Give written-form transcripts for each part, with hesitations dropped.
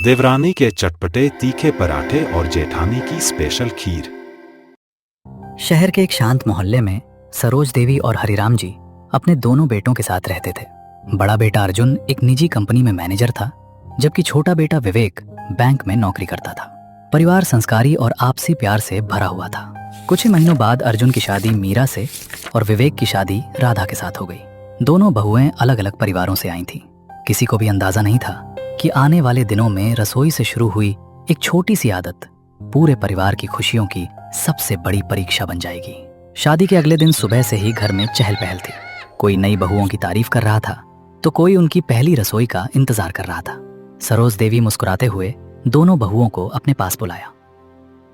देवरानी के चटपटे तीखे पराठे और जेठानी की स्पेशल खीर। शहर के एक शांत मोहल्ले में सरोज देवी और हरिराम जी अपने दोनों बेटों के साथ रहते थे। बड़ा बेटा अर्जुन एक निजी कंपनी में मैनेजर था, जबकि छोटा बेटा विवेक बैंक में नौकरी करता था। परिवार संस्कारी और आपसी प्यार से भरा हुआ था। कुछ ही महीनों बाद अर्जुन की शादी मीरा से और विवेक की शादी राधा के साथ हो गई। दोनों बहुएं अलग अलग परिवारों से आई थीं। किसी को भी अंदाजा नहीं था कि आने वाले दिनों में रसोई से शुरू हुई एक छोटी सी आदत पूरे परिवार की खुशियों की सबसे बड़ी परीक्षा बन जाएगी। शादी के अगले दिन सुबह से ही घर में चहल पहल थी। कोई नई बहुओं की तारीफ कर रहा था तो कोई उनकी पहली रसोई का इंतजार कर रहा था। सरोज देवी मुस्कुराते हुए दोनों बहुओं को अपने पास बुलाया।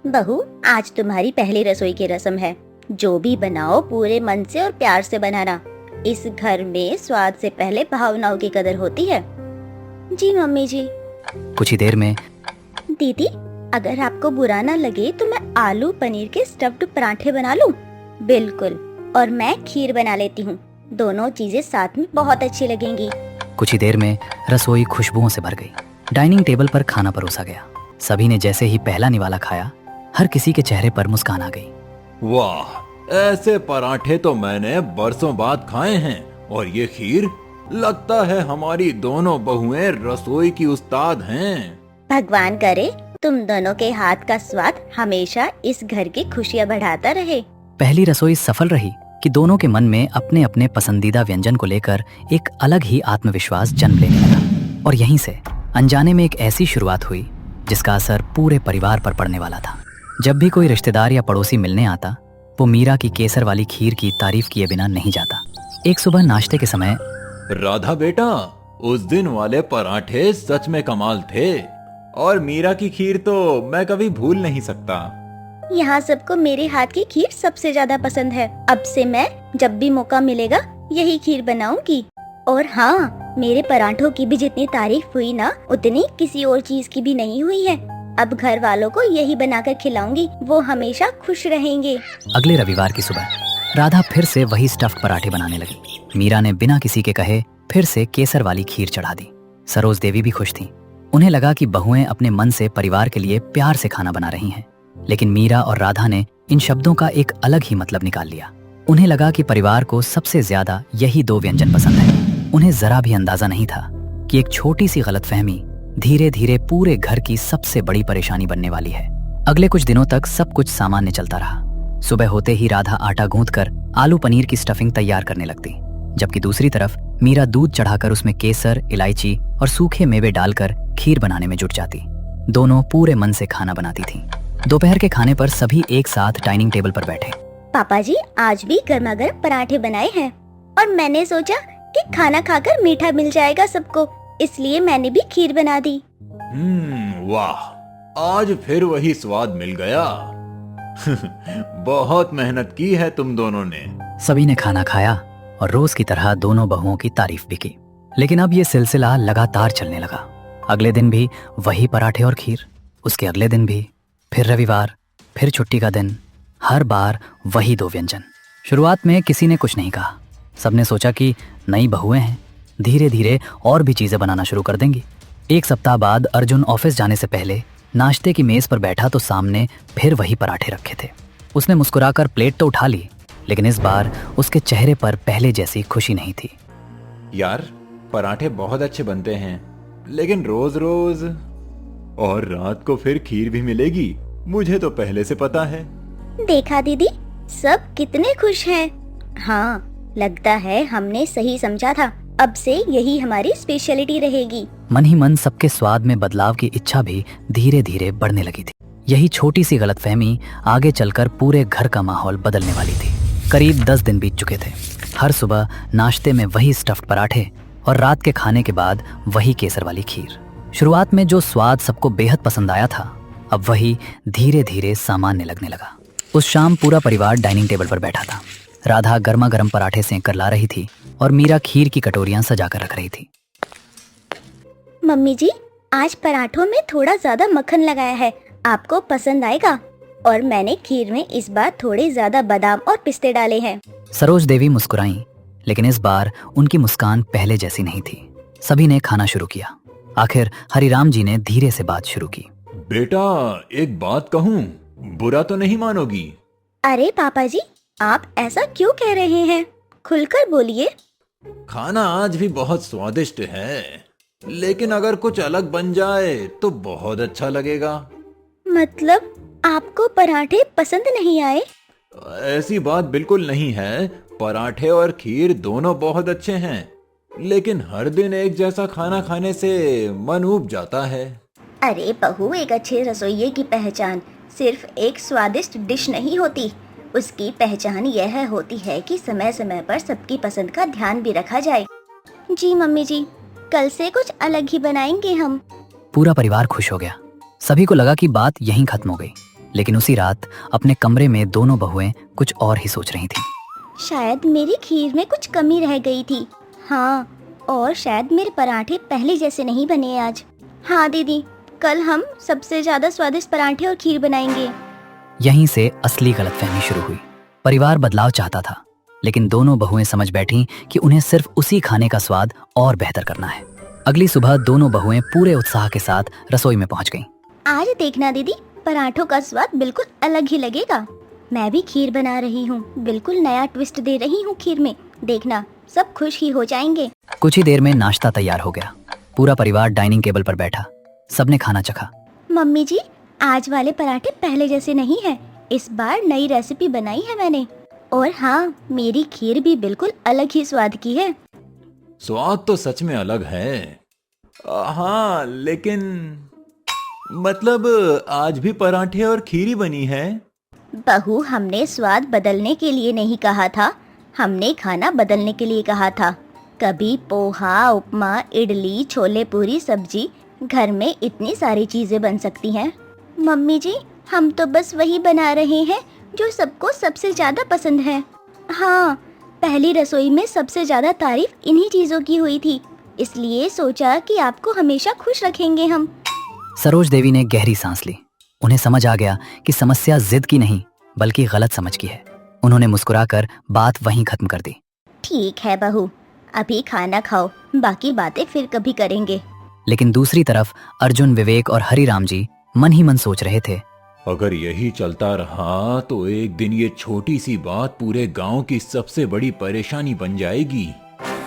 बहू, आज तुम्हारी पहली रसोई की रस्म है। जो भी बनाओ पूरे मन से और प्यार से बनाना। इस घर में स्वाद से पहले भावनाओं की कदर होती है। जी मम्मी जी। कुछ ही देर में दीदी, अगर आपको बुरा ना लगे तो मैं आलू पनीर के स्टफ्ड पराठे बना लूं? बिल्कुल, और मैं खीर बना लेती हूँ। दोनों चीजें साथ में बहुत अच्छी लगेंगी। कुछ ही देर में रसोई खुशबुओं से भर गई। डाइनिंग टेबल पर खाना परोसा गया। सभी ने जैसे ही पहला निवाला खाया, हर किसी के चेहरे पर मुस्कान आ गई। वाह, ऐसे पराठे तो मैंने बरसों बाद खाए हैं। और ये खीर, लगता है हमारी दोनों बहुएं रसोई की उस्ताद हैं। भगवान करे तुम दोनों के हाथ का स्वाद हमेशा इस घर की खुशियाँ बढ़ाता रहे। पहली रसोई सफल रही कि दोनों के मन में अपने अपने पसंदीदा व्यंजन को लेकर एक अलग ही आत्मविश्वास जन्म लेने लगा। और यहीं से अनजाने में एक ऐसी शुरुआत हुई जिसका असर पूरे परिवार पर पड़ने वाला था। जब भी कोई रिश्तेदार या पड़ोसी मिलने आता, वो मीरा की केसर वाली खीर की तारीफ किए बिना नहीं जाता। एक सुबह नाश्ते के समय, राधा बेटा, उस दिन वाले पराठे सच में कमाल थे। और मीरा की खीर तो मैं कभी भूल नहीं सकता। यहाँ सबको मेरे हाथ की खीर सबसे ज्यादा पसंद है। अब से मैं जब भी मौका मिलेगा यही खीर बनाऊंगी। और हाँ, मेरे पराठों की भी जितनी तारीफ हुई ना, उतनी किसी और चीज की भी नहीं हुई है। अब घर वालों को यही बनाकर खिलाऊंगी, वो हमेशा खुश रहेंगे। अगले रविवार की सुबह राधा फिर से वही स्टफ्ड पराठे बनाने लगी। मीरा ने बिना किसी के कहे फिर से केसर वाली खीर चढ़ा दी। सरोज देवी भी खुश थीं। उन्हें लगा कि बहुएं अपने मन से परिवार के लिए प्यार से खाना बना रही हैं। लेकिन मीरा और राधा ने इन शब्दों का एक अलग ही मतलब निकाल लिया। उन्हें लगा कि परिवार को सबसे ज्यादा यही दो व्यंजन पसंद है। उन्हें जरा भी अंदाजा नहीं था कि एक छोटी सी गलतफहमी धीरे धीरे पूरे घर की सबसे बड़ी परेशानी बनने वाली है। अगले कुछ दिनों तक सब कुछ सामान्य चलता रहा। सुबह होते ही राधा आटा गूंथकर आलू पनीर की स्टफिंग तैयार करने लगती, जबकि दूसरी तरफ मीरा दूध चढ़ाकर उसमें केसर, इलायची और सूखे मेवे डालकर खीर बनाने में जुट जाती। दोनों पूरे मन से खाना बनाती थीं। दोपहर के खाने पर सभी एक साथ डाइनिंग टेबल पर बैठे। पापा जी, आज भी गर्मा गर्म पराठे बनाए हैं और मैंने सोचा कि खाना खाकर मीठा मिल जाएगा सबको, इसलिए मैंने भी खीर बना दी। वाह, आज फिर वही स्वाद मिल गया। बहुत मेहनत की है तुम दोनों ने। सभी ने खाना खाया और रोज की तरह दोनों बहुओं की तारीफ भी की। लेकिन अब ये सिलसिला लगातार चलने लगा। अगले दिन भी वही पराठे और खीर, उसके अगले दिन भी, फिर रविवार, फिर छुट्टी का दिन, हर बार वही दो व्यंजन। शुरुआत में किसी ने कुछ नहीं कहा। सबने सोचा कि नई बहुएं हैं, धीरे धीरे और भी चीजें बनाना शुरू कर देंगी। एक सप्ताह बाद अर्जुन ऑफिस जाने से पहले नाश्ते की मेज पर बैठा तो सामने फिर वही पराठे रखे थे। उसने मुस्कुराकर प्लेट तो उठा ली, लेकिन इस बार उसके चेहरे पर पहले जैसी खुशी नहीं थी। यार, पराठे बहुत अच्छे बनते हैं, लेकिन रोज रोज और रात को फिर खीर भी मिलेगी, मुझे तो पहले से पता है। देखा दीदी, सब कितने खुश हैं। हाँ, लगता है हमने सही समझा था। अब से यही हमारी स्पेशलिटी रहेगी। मन ही मन सबके स्वाद में बदलाव की इच्छा भी धीरे धीरे बढ़ने लगी थी। यही छोटी सी गलतफहमी आगे चलकर पूरे घर का माहौल बदलने वाली थी। करीब 10 दिन बीत चुके थे। हर सुबह नाश्ते में वही स्टफ्ड पराठे और रात के खाने के बाद वही केसर वाली खीर। शुरुआत में जो स्वाद सबको बेहद पसंद आया था, अब वही धीरे धीरे सामान्य लगने लगा। उस शाम पूरा परिवार डाइनिंग टेबल पर बैठा था। राधा गर्मा गर्म पराठे सेंक कर ला रही थी और मीरा खीर की कटोरियां सजा कर रख रही थी। मम्मी जी, आज पराठों में थोड़ा ज्यादा मक्खन लगाया है, आपको पसंद आएगा। और मैंने खीर में इस बार थोड़े ज्यादा बादाम और पिस्ते डाले हैं। सरोज देवी मुस्कुराईं, लेकिन इस बार उनकी मुस्कान पहले जैसी नहीं थी। सभी ने खाना शुरू किया। आखिर हरिराम जी ने धीरे से बात शुरू की। बेटा, एक बात कहूं, बुरा तो नहीं मानोगी? अरे पापा जी, आप ऐसा क्यों कह रहे हैं? खुलकर बोलिए। खाना आज भी बहुत स्वादिष्ट है, लेकिन अगर कुछ अलग बन जाए तो बहुत अच्छा लगेगा। मतलब आपको पराठे पसंद नहीं आए? ऐसी बात बिल्कुल नहीं है। पराठे और खीर दोनों बहुत अच्छे हैं, लेकिन हर दिन एक जैसा खाना खाने से मन ऊब जाता है। अरे बहू, एक अच्छे रसोइये की पहचान सिर्फ एक स्वादिष्ट डिश नहीं होती। उसकी पहचान यह होती है कि समय समय पर सबकी पसंद का ध्यान भी रखा जाए। जी मम्मी जी, कल से कुछ अलग ही बनाएंगे हम। पूरा परिवार खुश हो गया। सभी को लगा कि बात यहीं खत्म हो गई, लेकिन उसी रात अपने कमरे में दोनों बहुएं कुछ और ही सोच रही थीं। शायद मेरी खीर में कुछ कमी रह गई थी। हाँ, और शायद मेरे पराठे पहले जैसे नहीं बने आज। हाँ दीदी, कल हम सबसे ज्यादा स्वादिष्ट पराठे और खीर बनाएंगे। यहीं से असली गलतफहमी शुरू हुई। परिवार बदलाव चाहता था, लेकिन दोनों बहुएं समझ बैठीं कि उन्हें सिर्फ उसी खाने का स्वाद और बेहतर करना है। अगली सुबह दोनों बहुएं पूरे उत्साह के साथ रसोई में पहुंच गईं। आज देखना दीदी, पराठों का स्वाद बिल्कुल अलग ही लगेगा। मैं भी खीर बना रही हूँ, बिल्कुल नया ट्विस्ट दे रही हूँ खीर में। देखना, सब खुश ही हो जाएंगे। कुछ ही देर में नाश्ता तैयार हो गया। पूरा परिवार डाइनिंग टेबल पर बैठा। सबने खाना चखा। मम्मी जी, आज वाले पराठे पहले जैसे नहीं है। इस बार नई रेसिपी बनाई है मैंने। और हाँ, मेरी खीर भी बिल्कुल अलग ही स्वाद की है। स्वाद तो सच में अलग है। हाँ, लेकिन मतलब आज भी पराठे और खीर ही बनी है। बहू, हमने स्वाद बदलने के लिए नहीं कहा था, हमने खाना बदलने के लिए कहा था। कभी पोहा, उपमा, इडली, छोले पूरी, सब्जी, घर में इतनी सारी चीजें बन सकती हैं। मम्मी जी, हम तो बस वही बना रहे हैं जो सबको सबसे ज्यादा पसंद है। हाँ, पहली रसोई में सबसे ज्यादा तारीफ इन्हीं चीजों की हुई थी, इसलिए सोचा कि आपको हमेशा खुश रखेंगे हम। सरोज देवी ने गहरी सांस ली। उन्हें समझ आ गया कि समस्या जिद की नहीं, बल्कि गलत समझ की है। उन्होंने मुस्कुराकर बात वहीं खत्म कर दी। ठीक है बहू, अभी खाना खाओ, बाकी बातें फिर कभी करेंगे। लेकिन दूसरी तरफ अर्जुन, विवेक और हरिराम जी मन ही मन सोच रहे थे, अगर यही चलता रहा तो एक दिन ये छोटी सी बात पूरे गांव की सबसे बड़ी परेशानी बन जाएगी।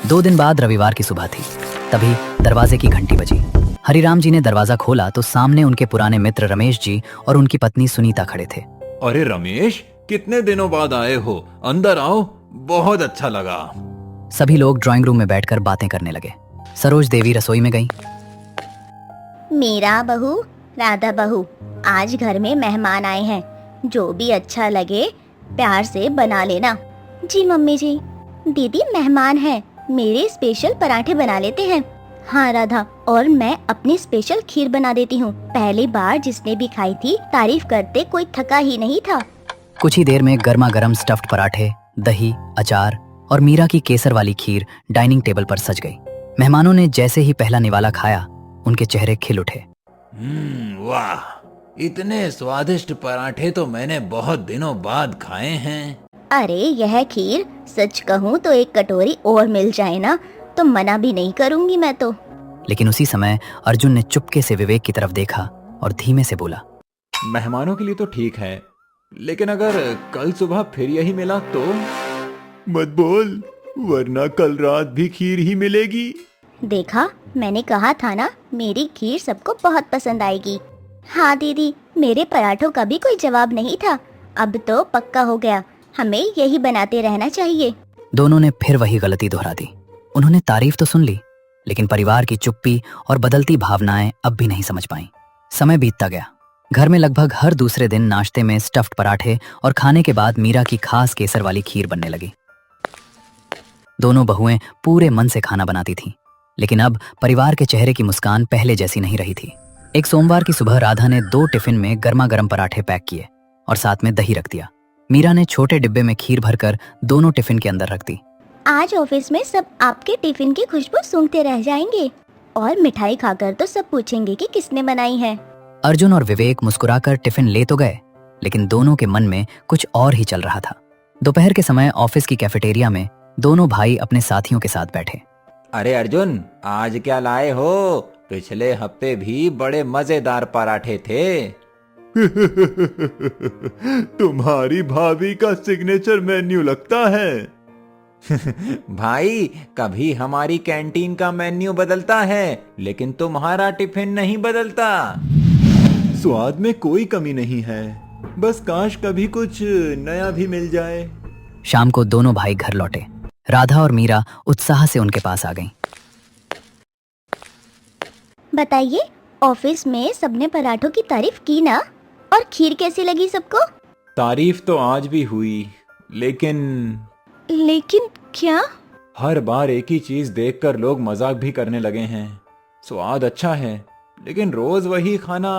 2 दिन बाद रविवार की सुबह थी। तभी दरवाजे की घंटी बजी। हरिराम जी ने दरवाजा खोला तो सामने उनके पुराने मित्र रमेश जी और उनकी पत्नी सुनीता खड़े थे। अरे रमेश, कितने दिनों बाद आए हो, अंदर आओ, बहुत अच्छा लगा। सभी लोग ड्राइंग रूम में बैठकर बातें करने लगे। सरोज देवी रसोई में गईं। मीरा बहू, राधा बहू, आज घर में मेहमान आए हैं। जो भी अच्छा लगे प्यार से बना लेना। जी मम्मी जी। दीदी, मेहमान हैं, मेरे स्पेशल पराठे बना लेते हैं। हाँ राधा, और मैं अपनी स्पेशल खीर बना देती हूँ। पहली बार जिसने भी खाई थी तारीफ करते कोई थका ही नहीं था। कुछ ही देर में गर्मा गर्म स्टफ्ड पराठे, दही, अचार और मीरा की केसर वाली खीर डाइनिंग टेबल पर सज गई। मेहमानों ने जैसे ही पहला निवाला खाया, उनके चेहरे खिल उठे। वाह, इतने स्वादिष्ट पराठे तो मैंने बहुत दिनों बाद खाए हैं। अरे यह खीर, सच कहूँ तो एक कटोरी और मिल जाए ना तो मना भी नहीं करूँगी मैं तो। लेकिन उसी समय अर्जुन ने चुपके से विवेक की तरफ देखा और धीमे से बोला, मेहमानों के लिए तो ठीक है, लेकिन अगर कल सुबह फिर यही मिला तो? मत बोल, वरना कल रात भी खीर ही मिलेगी। देखा, मैंने कहा था ना, मेरी खीर सबको बहुत पसंद आएगी। हाँ दीदी, मेरे पराठों का भी कोई जवाब नहीं था। अब तो पक्का हो गया, हमें यही बनाते रहना चाहिए। दोनों ने फिर वही गलती दोहरा दी। उन्होंने तारीफ तो सुन ली, लेकिन परिवार की चुप्पी और बदलती भावनाएं अब भी नहीं समझ पाईं। समय बीतता गया। घर में लगभग हर दूसरे दिन नाश्ते में स्टफ्ड पराठे और खाने के बाद मीरा की खास केसर वाली खीर बनने लगी। दोनों बहुएं पूरे मन से खाना बनाती थीं, लेकिन अब परिवार के चेहरे की मुस्कान पहले जैसी नहीं रही थी। एक सोमवार की सुबह राधा ने 2 टिफिन में गर्मा गर्म पराठे पैक किए और साथ में दही रख दिया। मीरा ने छोटे डिब्बे में खीर भरकर दोनों टिफिन के अंदर रख दी। आज ऑफिस में सब आपके टिफिन की खुशबू सूंघते रह जाएंगे और मिठाई खाकर तो सब पूछेंगे कि किसने बनाई है। अर्जुन और विवेक मुस्कुराकर टिफिन ले तो गए, लेकिन दोनों के मन में कुछ और ही चल रहा था। दोपहर के समय ऑफिस की कैफेटेरिया में दोनों भाई अपने साथियों के साथ बैठे। अरे अर्जुन, आज क्या लाए हो? पिछले हफ्ते भी बड़े मजेदार पराठे थे। तुम्हारी भाभी का सिग्नेचर मेन्यू लगता है। भाई, कभी हमारी कैंटीन का मेन्यू बदलता है, लेकिन तुम्हारा टिफिन नहीं बदलता। स्वाद में कोई कमी नहीं है, बस काश कभी कुछ नया भी मिल जाए। शाम को दोनों भाई घर लौटे। राधा और मीरा उत्साह से उनके पास आ गईं। बताइए, ऑफिस में सबने पराठों की तारीफ की ना? और खीर कैसी लगी सबको? तारीफ तो आज भी हुई, लेकिन क्या? हर बार एक ही चीज देखकर लोग मजाक भी करने लगे हैं। स्वाद अच्छा है, लेकिन रोज वही खाना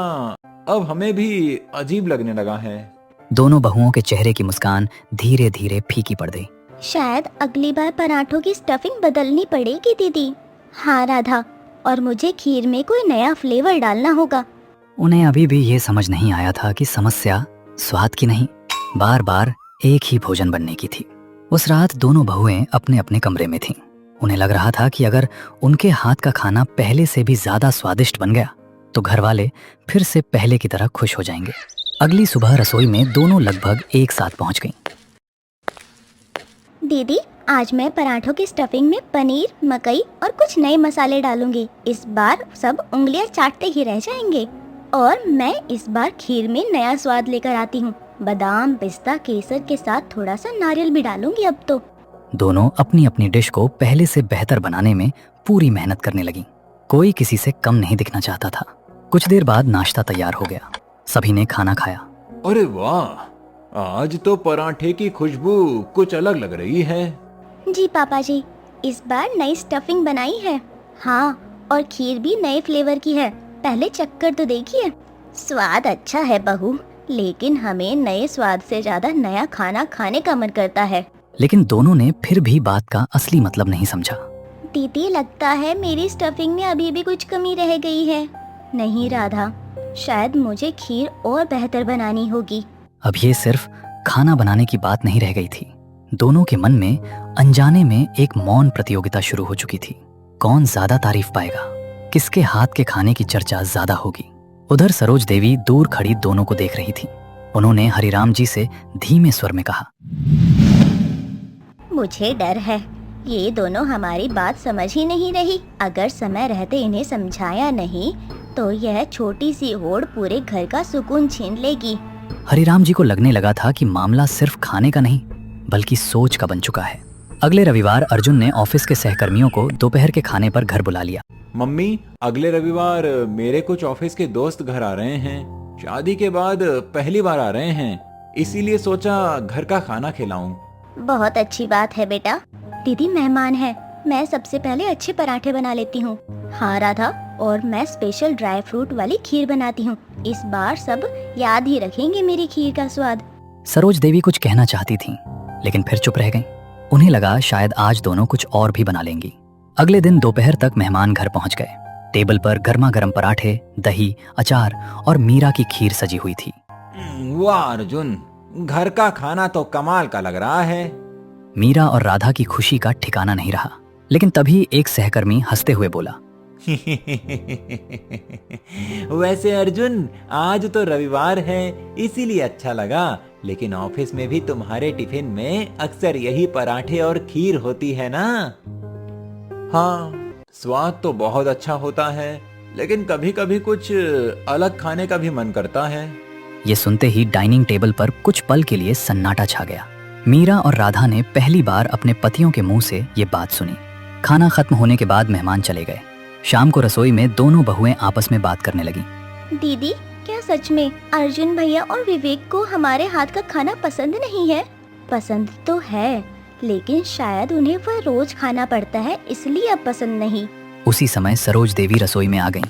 अब हमें भी अजीब लगने लगा है। दोनों बहुओं के चेहरे की मुस्कान धीरे धीरे फीकी पड़ गई। शायद अगली बार पराठों की स्टफिंग बदलनी पड़ेगी दीदी। हाँ राधा, और मुझे खीर में कोई नया फ्लेवर डालना होगा। उन्हें अभी भी ये समझ नहीं आया था कि समस्या स्वाद की नहीं, बार बार एक ही भोजन बनने की थी। उस रात दोनों बहुएं अपने अपने कमरे में थीं। उन्हें लग रहा था कि अगर उनके हाथ का खाना पहले से भी ज्यादा स्वादिष्ट बन गया तो घरवाले फिर से पहले की तरह खुश हो जाएंगे। अगली सुबह रसोई में दोनों लगभग एक साथ पहुंच गईं। दीदी, आज मैं पराठों की स्टफिंग में पनीर, मकई और कुछ नए मसाले डालूंगी। इस बार सब उंगलियां चाटते ही रह जाएंगे। और मैं इस बार खीर में नया स्वाद लेकर आती हूँ। बादाम, पिस्ता, केसर के साथ थोड़ा सा नारियल भी डालूंगी अब तो। दोनों अपनी अपनी डिश को पहले से बेहतर बनाने में पूरी मेहनत करने लगी। कोई किसी से कम नहीं दिखना चाहता था। कुछ देर बाद नाश्ता तैयार हो गया। सभी ने खाना खाया। अरे वाह, आज तो पराठे की खुशबू कुछ अलग लग रही है। जी पापा जी, इस बार नई स्टफिंग बनाई है। हाँ, और खीर भी नए फ्लेवर की है। पहले चक्कर तो देखिए। स्वाद अच्छा है बहू, लेकिन हमें नए स्वाद से ज्यादा नया खाना खाने का मन करता है। लेकिन दोनों ने फिर भी बात का असली मतलब नहीं समझा। दीदी, लगता है मेरी स्टफिंग में अभी भी कुछ कमी रह गई है। नहीं राधा, शायद मुझे खीर और बेहतर बनानी होगी। अब ये सिर्फ खाना बनाने की बात नहीं रह गई थी। दोनों के मन में अनजाने में एक मौन प्रतियोगिता शुरू हो चुकी थी। कौन ज्यादा तारीफ पाएगा, किसके हाथ के खाने की चर्चा ज्यादा होगी। उधर सरोज देवी दूर खड़ी दोनों को देख रही थी। उन्होंने हरिराम जी से धीमे स्वर में कहा, मुझे डर है, ये दोनों हमारी बात समझ ही नहीं रही। अगर समय रहते इन्हें समझाया नहीं तो यह छोटी सी होड़ पूरे घर का सुकून छीन लेगी। हरिराम जी को लगने लगा था कि मामला सिर्फ खाने का नहीं बल्कि सोच का बन चुका है। अगले रविवार अर्जुन ने ऑफिस के सहकर्मियों को दोपहर के खाने पर घर बुला लिया। मम्मी, अगले रविवार मेरे कुछ ऑफिस के दोस्त घर आ रहे हैं। शादी के बाद पहली बार आ रहे हैं, इसीलिए सोचा घर का खाना खिलाऊं। बहुत अच्छी बात है बेटा। दीदी मेहमान है, मैं सबसे पहले अच्छे पराठे बना लेती हूँ। हाँ राधा, और मैं स्पेशल ड्राई फ्रूट वाली खीर बनाती हूँ। इस बार सब याद ही रखेंगे मेरी खीर का स्वाद। सरोज देवी कुछ कहना चाहती थीं, लेकिन फिर चुप रह गईं। उन्हें लगा शायद आज दोनों कुछ और भी बना लेंगी। अगले दिन दोपहर तक मेहमान घर पहुंच गए। टेबल पर गर्मा गर्म पराठे, दही, अचार और मीरा की खीर सजी हुई थी। वाह अर्जुन, घर का खाना तो कमाल का लग रहा है। मीरा और राधा की खुशी का ठिकाना नहीं रहा। लेकिन तभी एक सहकर्मी हंसते हुए बोला, वैसे अर्जुन, आज तो रविवार है इसीलिए अच्छा लगा, लेकिन ऑफिस में भी तुम्हारे टिफिन में अक्सर यही पराठे और खीर होती है ना? हाँ, स्वाद तो बहुत अच्छा होता है, लेकिन कभी कभी कुछ अलग खाने का भी मन करता है। ये सुनते ही डाइनिंग टेबल पर कुछ पल के लिए सन्नाटा छा गया। मीरा और राधा ने पहली बार अपने पतियों के मुंह से ये बात सुनी। खाना खत्म होने के बाद मेहमान चले गए। शाम को रसोई में दोनों बहुएं आपस में बात करने लगी। दीदी, क्या सच में अर्जुन भैया और विवेक को हमारे हाथ का खाना पसंद नहीं है? पसंद तो है, लेकिन शायद उन्हें वह रोज खाना पड़ता है, इसलिए अब पसंद नहीं। उसी समय सरोज देवी रसोई में आ गईं।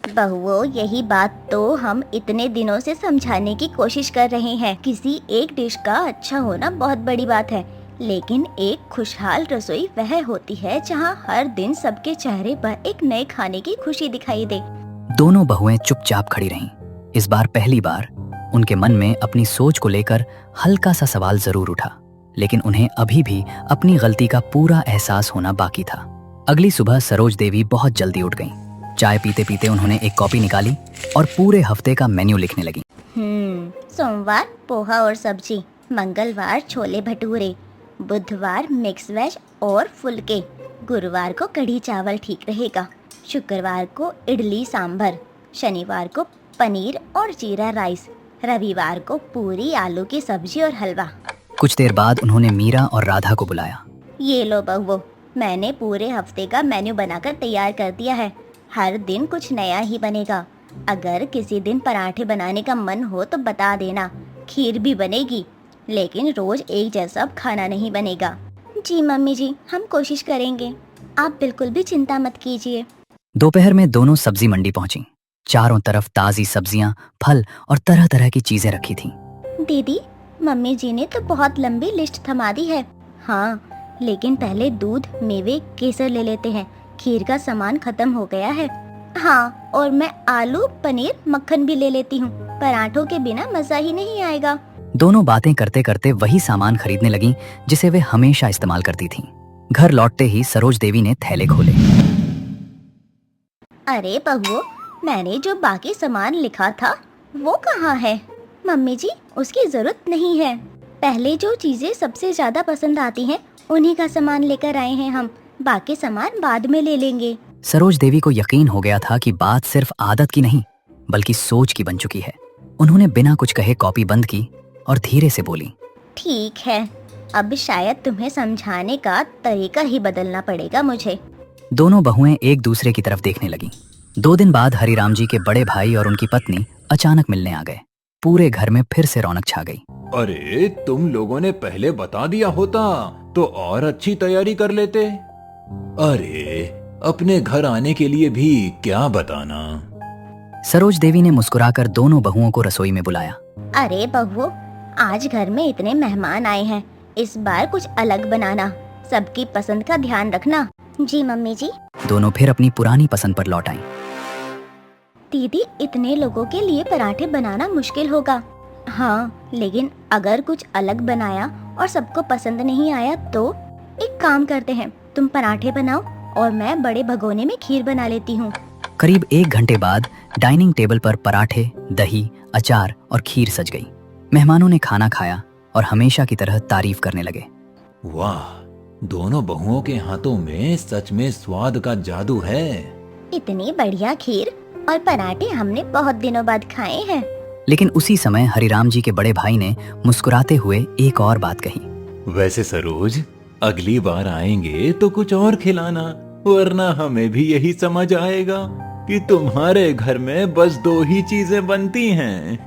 बहुओं, यही बात तो हम इतने दिनों से समझाने की कोशिश कर रहे हैं। किसी एक डिश का अच्छा होना बहुत बड़ी बात है, लेकिन एक खुशहाल रसोई वह होती है जहां हर दिन सबके चेहरे पर एक नए खाने की खुशी दिखाई दे। दोनों बहुएं चुपचाप खड़ी रहीं। इस बार पहली बार उनके मन में अपनी सोच को लेकर हल्का सा सवाल जरूर उठा, लेकिन उन्हें अभी भी अपनी गलती का पूरा एहसास होना बाकी था। अगली सुबह सरोज देवी बहुत जल्दी उठ गईं। चाय पीते पीते उन्होंने एक कॉपी निकाली और पूरे हफ्ते का मेन्यू लिखने लगी। सोमवार पोहा और सब्जी, मंगलवार छोले भटूरे, बुधवार मिक्स वेज और फुलके, गुरुवार को कढ़ी चावल ठीक रहेगा, शुक्रवार को इडली सांभर, शनिवार को पनीर और जीरा राइस, रविवार को पूरी आलू की सब्जी और हलवा। कुछ देर बाद उन्होंने मीरा और राधा को बुलाया। ये लो बहुओं, मैंने पूरे हफ्ते का मेन्यू बनाकर तैयार कर दिया है। हर दिन कुछ नया ही बनेगा। अगर किसी दिन पराठे बनाने का मन हो तो बता देना, खीर भी बनेगी, लेकिन रोज एक जैसा खाना नहीं बनेगा। जी मम्मी जी, हम कोशिश करेंगे, आप बिल्कुल भी चिंता मत कीजिए। दोपहर में दोनों सब्जी मंडी पहुंची। चारों तरफ ताजी सब्जियां, फल और तरह तरह की चीजें रखी थीं। दीदी, मम्मी जी ने तो बहुत लंबी लिस्ट थमा दी है। हाँ, लेकिन पहले दूध, मेवे, केसर ले लेते हैं। खीर का सामान खत्म हो गया है। हाँ, और मैं आलू, पनीर, मक्खन भी ले लेती हूँ। पराठों के बिना मजा ही नहीं आएगा। दोनों बातें करते करते वही सामान खरीदने लगीं जिसे वे हमेशा इस्तेमाल करती थीं। घर लौटते ही सरोज देवी ने थैले खोले। अरे बहुओं, मैंने जो बाकी सामान लिखा था वो कहाँ है? मम्मी जी, उसकी जरूरत नहीं है। पहले जो चीजें सबसे ज्यादा पसंद आती हैं उन्हीं का सामान लेकर आए हैं हम। बाकी सामान बाद में ले लेंगे। सरोज देवी को यकीन हो गया था कि बात सिर्फ आदत की नहीं बल्कि सोच की बन चुकी है। उन्होंने बिना कुछ कहे कॉपी बंद की और धीरे से बोली, ठीक है, अब शायद तुम्हें समझाने का तरीका ही बदलना पड़ेगा मुझे। दोनों बहुएं एक दूसरे की तरफ देखने लगीं। 2 दिन बाद हरिराम जी के बड़े भाई और उनकी पत्नी अचानक मिलने आ गए। पूरे घर में फिर से रौनक छा गई। अरे, तुम लोगों ने पहले बता दिया होता तो और अच्छी तैयारी कर लेते। अरे, अपने घर आने के लिए भी क्या बताना। सरोज देवी ने मुस्कुराकर दोनों बहुओं को रसोई में बुलाया। अरे बहुओं, आज घर में इतने मेहमान आए हैं, इस बार कुछ अलग बनाना, सबकी पसंद का ध्यान रखना। जी मम्मी जी। दोनों फिर अपनी पुरानी पसंद पर लौट आईं। दीदी, इतने लोगों के लिए पराठे बनाना मुश्किल होगा। हाँ, लेकिन अगर कुछ अलग बनाया और सबको पसंद नहीं आया तो एक काम करते हैं, तुम पराठे बनाओ और मैं बड़े भगोने में खीर बना लेती हूँ। करीब 1 घंटे बाद डाइनिंग टेबल पर पराठे, दही, अचार और खीर सज गई। मेहमानों ने खाना खाया और हमेशा की तरह तारीफ करने लगे। वाह, दोनों बहुओं के हाथों में सच में स्वाद का जादू है। इतनी बढ़िया खीर और पराठे हमने बहुत दिनों बाद खाए हैं। लेकिन उसी समय हरिराम जी के बड़े भाई ने मुस्कुराते हुए एक और बात कही। वैसे सरोज, अगली बार आएंगे तो कुछ और खिलाना, वरना हमें भी यही समझ आएगा कि तुम्हारे घर में बस 2 ही चीजें बनती हैं।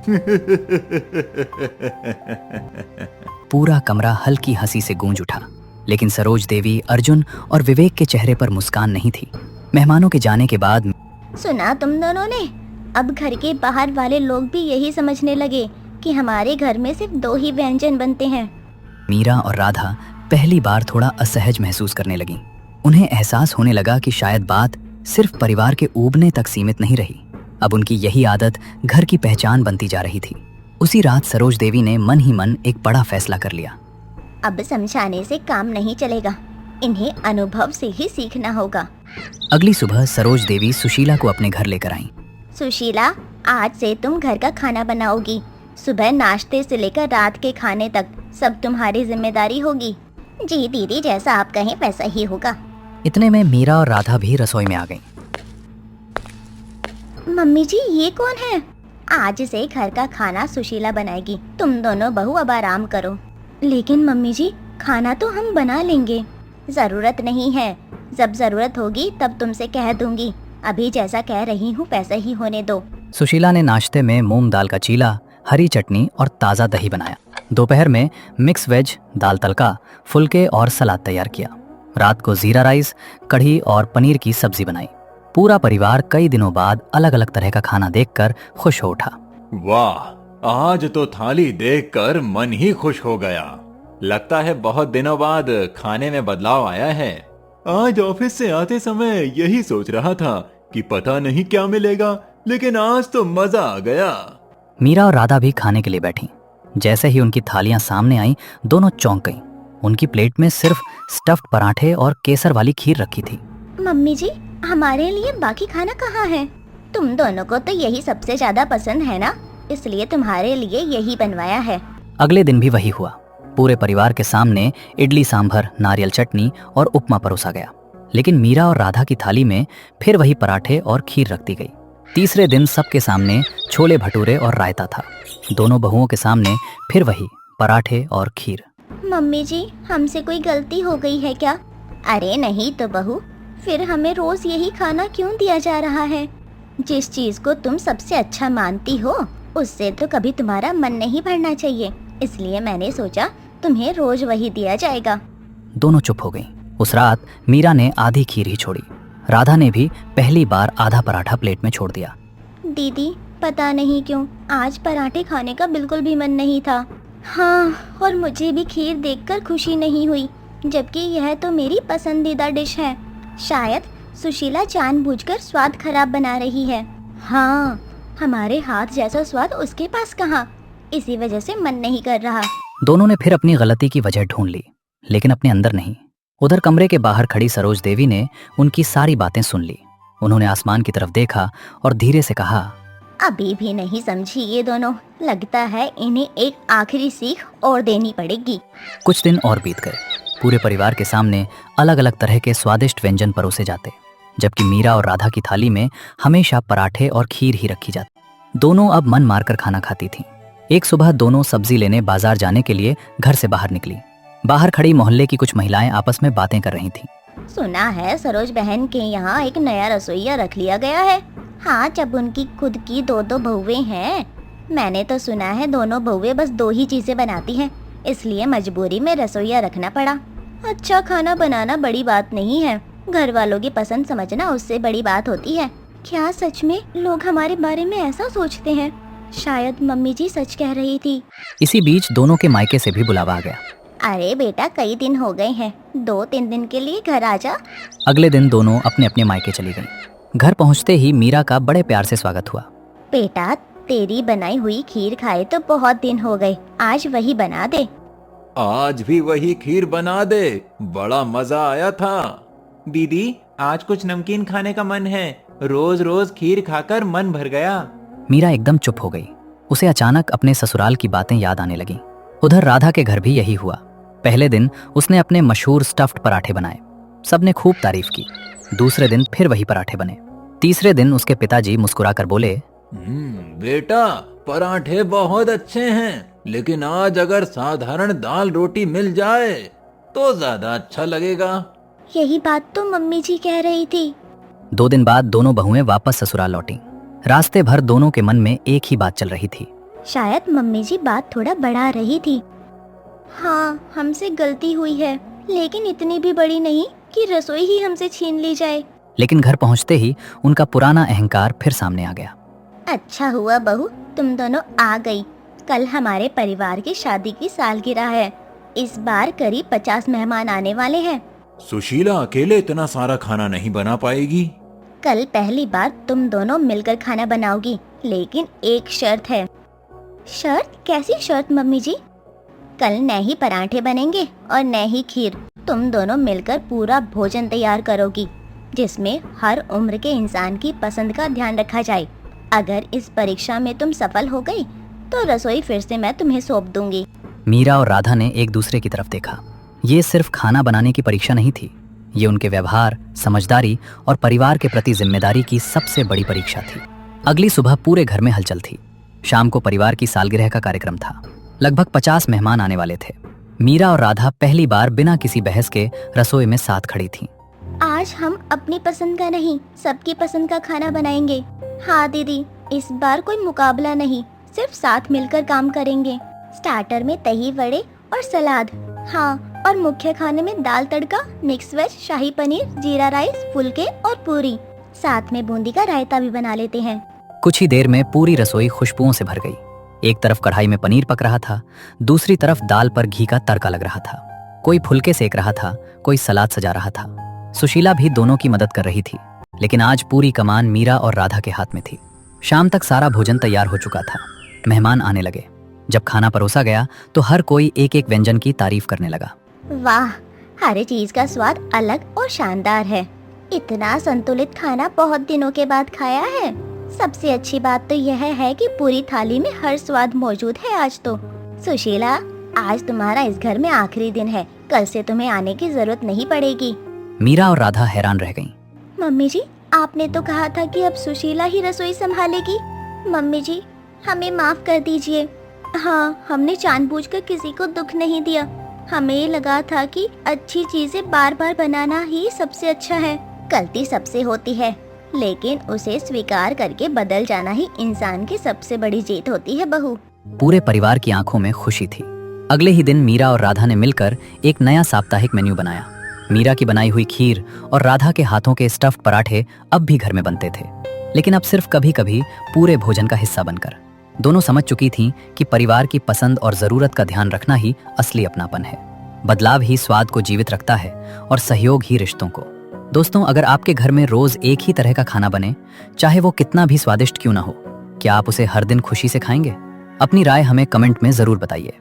पूरा कमरा हल्की हंसी से गूंज उठा, लेकिन सरोज देवी, अर्जुन और विवेक के चेहरे पर मुस्कान नहीं थी। मेहमानों के जाने के बाद सुना तुम दोनों ने? अब घर के बाहर वाले लोग भी यही समझने लगे कि हमारे घर में सिर्फ 2 ही व्यंजन बनते हैं। मीरा और राधा पहली बार थोड़ा असहज महसूस करने लगीं। उन्हें एहसास होने लगा कि शायद बात सिर्फ परिवार के ऊबने तक सीमित नहीं रही। अब उनकी यही आदत घर की पहचान बनती जा रही थी। उसी रात सरोज देवी ने मन ही मन एक बड़ा फैसला कर लिया। अब समझाने से काम नहीं चलेगा, इन्हें अनुभव से ही सीखना होगा। अगली सुबह सरोज देवी सुशीला को अपने घर लेकर आईं। सुशीला, आज से तुम घर का खाना बनाओगी। सुबह नाश्ते से लेकर रात के खाने तक सब तुम्हारी जिम्मेदारी होगी। जी दीदी, जैसा आप कहें वैसा ही होगा। इतने में मीरा और राधा भी रसोई में आ गईं। मम्मी जी, ये कौन है? आज से घर का खाना सुशीला बनाएगी, तुम दोनों बहू अब आराम करो। लेकिन मम्मी जी, खाना तो हम बना लेंगे। जरूरत नहीं है, जब जरूरत होगी तब तुमसे कह दूंगी। अभी जैसा कह रही हूँ वैसा ही होने दो। सुशीला ने नाश्ते में मूंग दाल का चीला, हरी चटनी और ताज़ा दही बनाया। दोपहर में मिक्स वेज, दाल तड़का, फुलके और सलाद तैयार किया। रात को जीरा राइस, कढ़ी और पनीर की सब्जी बनाई। पूरा परिवार कई दिनों बाद अलग अलग तरह का खाना देखकर खुश हो उठा। वाह, आज तो थाली देखकर मन ही खुश हो गया। लगता है बहुत दिनों बाद खाने में बदलाव आया है। आज ऑफिस से आते समय यही सोच रहा था कि पता नहीं क्या मिलेगा, लेकिन आज तो मजा आ गया। मीरा और राधा भी खाने के लिए बैठी। जैसे ही उनकी थालियां सामने आईं, दोनों चौंक गईं। उनकी प्लेट में सिर्फ स्टफ्ड पराठे और केसर वाली खीर रखी थी। मम्मी जी, हमारे लिए बाकी खाना कहाँ है? तुम दोनों को तो यही सबसे ज्यादा पसंद है ना, इसलिए तुम्हारे लिए यही बनवाया है। अगले दिन भी वही हुआ। पूरे परिवार के सामने इडली सांभर, नारियल चटनी और उपमा परोसा गया। लेकिन मीरा और राधा की थाली में फिर वही पराठे और खीर रख दी गई। तीसरे दिन सबके सामने छोले भटूरे और रायता था। दोनों बहुओं के सामने फिर वही पराठे और खीर। मम्मी जी, हमसे कोई गलती हो गई है क्या? अरे नहीं तो बहू, फिर हमें रोज यही खाना क्यों दिया जा रहा है? जिस चीज को तुम सबसे अच्छा मानती हो उससे तो कभी तुम्हारा मन नहीं भरना चाहिए, इसलिए मैंने सोचा तुम्हें रोज वही दिया जाएगा। दोनों चुप हो गईं। उस रात मीरा ने आधी खीर ही छोड़ी। राधा ने भी पहली बार आधा पराठा प्लेट में छोड़ दिया। दीदी, पता नहीं क्यों आज पराठे खाने का बिल्कुल भी मन नहीं था। हाँ, और मुझे भी खीर देखकर खुशी नहीं हुई, जबकि यह तो मेरी पसंदीदा डिश है। शायद सुशीला जानबूझकर स्वाद खराब बना रही है। हाँ, हमारे हाथ जैसा स्वाद उसके पास कहाँ, इसी वजह से मन नहीं कर रहा। दोनों ने फिर अपनी गलती की वजह ढूंढ ली, लेकिन अपने अंदर नहीं। उधर कमरे के बाहर खड़ी सरोज देवी ने उनकी सारी बातें सुन ली। उन्होंने आसमान की तरफ देखा और धीरे से कहा, अभी भी नहीं समझी ये दोनों, लगता है इन्हें एक आखिरी सीख और देनी पड़ेगी। कुछ दिन और बीत गए। पूरे परिवार के सामने अलग अलग तरह के स्वादिष्ट व्यंजन परोसे जाते, जबकि मीरा और राधा की थाली में हमेशा पराठे और खीर ही रखी जाती। दोनों अब मन मारकर खाना खाती थीं। एक सुबह दोनों सब्जी लेने बाजार जाने के लिए घर से बाहर निकली। बाहर खड़ी मोहल्ले की कुछ महिलाएं आपस में बातें कर रही थीं। सुना है सरोज बहन के यहाँ एक नया रसोइया रख लिया गया है। हाँ, जब उनकी खुद की दो बहुएं हैं। मैंने तो सुना है दोनों बहुएं बस दो ही चीजें बनाती हैं, इसलिए मजबूरी में रसोइया रखना पड़ा। अच्छा खाना बनाना बड़ी बात नहीं है, घर वालों की पसंद समझना उससे बड़ी बात होती है। क्या सच में लोग हमारे बारे में ऐसा सोचते हैं? शायद मम्मी जी सच कह रही थी। इसी बीच दोनों के मायके से भी बुलावा आ गया। अरे बेटा, कई दिन हो गए हैं, 2-3 दिन के लिए घर आ जा। अगले दिन दोनों अपने अपने मायके चली गईं। घर पहुंचते ही मीरा का बड़े प्यार से स्वागत हुआ। बेटा, तेरी बनाई हुई खीर खाए तो बहुत दिन हो गए, आज वही बना दे। आज भी वही खीर बना दे, बड़ा मजा आया था। दीदी, आज कुछ नमकीन खाने का मन है, रोज रोज खीर खाकर मन भर गया। मीरा एकदम चुप हो गई। उसे अचानक अपने ससुराल की बातें याद आने लगीं। उधर राधा के घर भी यही हुआ। पहले दिन उसने अपने मशहूर स्टफ्ड पराठे बनाए, सबने खूब तारीफ की। दूसरे दिन फिर वही पराठे बने। तीसरे दिन उसके पिताजी मुस्कुराकर बोले, बेटा, पराठे बहुत अच्छे हैं, लेकिन आज अगर साधारण दाल रोटी मिल जाए तो ज्यादा अच्छा लगेगा। यही बात तो मम्मी जी कह रही थी। 2 दिन बाद दोनों बहुएं वापस ससुराल लौटीं। रास्ते भर दोनों के मन में एक ही बात चल रही थी। शायद मम्मी जी बात थोड़ा बढ़ा रही थी। हाँ, हमसे गलती हुई है, लेकिन इतनी भी बड़ी नहीं कि रसोई ही हमसे छीन ली जाए। लेकिन घर पहुंचते ही उनका पुराना अहंकार फिर सामने आ गया। अच्छा हुआ बहू, तुम दोनों आ गई। कल हमारे परिवार की शादी की सालगिरह है। इस बार करीब 50 मेहमान आने वाले हैं। सुशीला अकेले इतना सारा खाना नहीं बना पाएगी। कल पहली बार तुम दोनों मिलकर खाना बनाओगी, लेकिन एक शर्त है। शर्त? कैसी शर्त मम्मी जी? कल न ही पराठे बनेंगे और न ही खीर। तुम दोनों मिलकर पूरा भोजन तैयार करोगी, जिसमें हर उम्र के इंसान की पसंद का ध्यान रखा जाए। अगर इस परीक्षा में तुम सफल हो गई तो रसोई फिर से मैं तुम्हें सौंप दूंगी। मीरा और राधा ने एक दूसरे की तरफ देखा। ये सिर्फ खाना बनाने की परीक्षा नहीं थी, ये उनके व्यवहार, समझदारी और परिवार के प्रति जिम्मेदारी की सबसे बड़ी परीक्षा थी। अगली सुबह पूरे घर में हलचल थी। शाम को परिवार की सालगिरह का कार्यक्रम था। लगभग 50 मेहमान आने वाले थे। मीरा और राधा पहली बार बिना किसी बहस के रसोई में साथ खड़ी थीं। आज हम अपनी पसंद का नहीं, सबकी पसंद का खाना बनाएंगे। हाँ दीदी, इस बार कोई मुकाबला नहीं, सिर्फ साथ मिलकर काम करेंगे। स्टार्टर में दही वड़े और सलाद, हाँ, और मुख्य खाने में दाल तड़का, मिक्स वेज, शाही पनीर, जीरा राइस, फुलके और पूरी। साथ में बूंदी का रायता भी बना लेते हैं। कुछ ही देर में पूरी रसोई खुशबुओं से भर गई। एक तरफ कढ़ाई में पनीर पक रहा था, दूसरी तरफ दाल पर घी का तड़का लग रहा था। कोई फुलके सेक रहा था, कोई सलाद सजा रहा था। सुशीला भी दोनों की मदद कर रही थी, लेकिन आज पूरी कमान मीरा और राधा के हाथ में थी। शाम तक सारा भोजन तैयार हो चुका था। मेहमान आने लगे। जब खाना परोसा गया तो हर कोई एक एक व्यंजन की तारीफ करने लगा। वाह, हर चीज का स्वाद अलग और शानदार है। इतना संतुलित खाना बहुत दिनों के बाद खाया है। सबसे अच्छी बात तो यह है कि पूरी थाली में हर स्वाद मौजूद है आज तो। सुशीला, आज तुम्हारा इस घर में आखिरी दिन है, कल से तुम्हें आने की जरूरत नहीं पड़ेगी। मीरा और राधा हैरान रह गईं। मम्मी जी, आपने तो कहा था कि अब सुशीला ही रसोई संभालेगी। मम्मी जी, हमें माफ कर दीजिए। हाँ, हमने जानबूझकर किसी को दुख नहीं दिया। हमें लगा था कि अच्छी चीजें बार बार बनाना ही सबसे अच्छा है। गलती सबसे होती है, लेकिन उसे स्वीकार करके बदल जाना ही इंसान की सबसे बड़ी जीत होती है बहू। पूरे परिवार की आंखों में खुशी थी। अगले ही दिन मीरा और राधा ने मिलकर एक नया साप्ताहिक मेन्यू बनाया। मीरा की बनाई हुई खीर और राधा के हाथों के स्टफ्ड पराठे अब भी घर में बनते थे, लेकिन अब सिर्फ कभी कभी पूरे भोजन का हिस्सा बनकर। दोनों समझ चुकी थीं कि परिवार की पसंद और जरूरत का ध्यान रखना ही असली अपनापन है। बदलाव ही स्वाद को जीवित रखता है और सहयोग ही रिश्तों को। दोस्तों, अगर आपके घर में रोज एक ही तरह का खाना बने, चाहे वो कितना भी स्वादिष्ट क्यों ना हो, क्या आप उसे हर दिन खुशी से खाएंगे? अपनी राय हमें कमेंट में जरूर बताइए।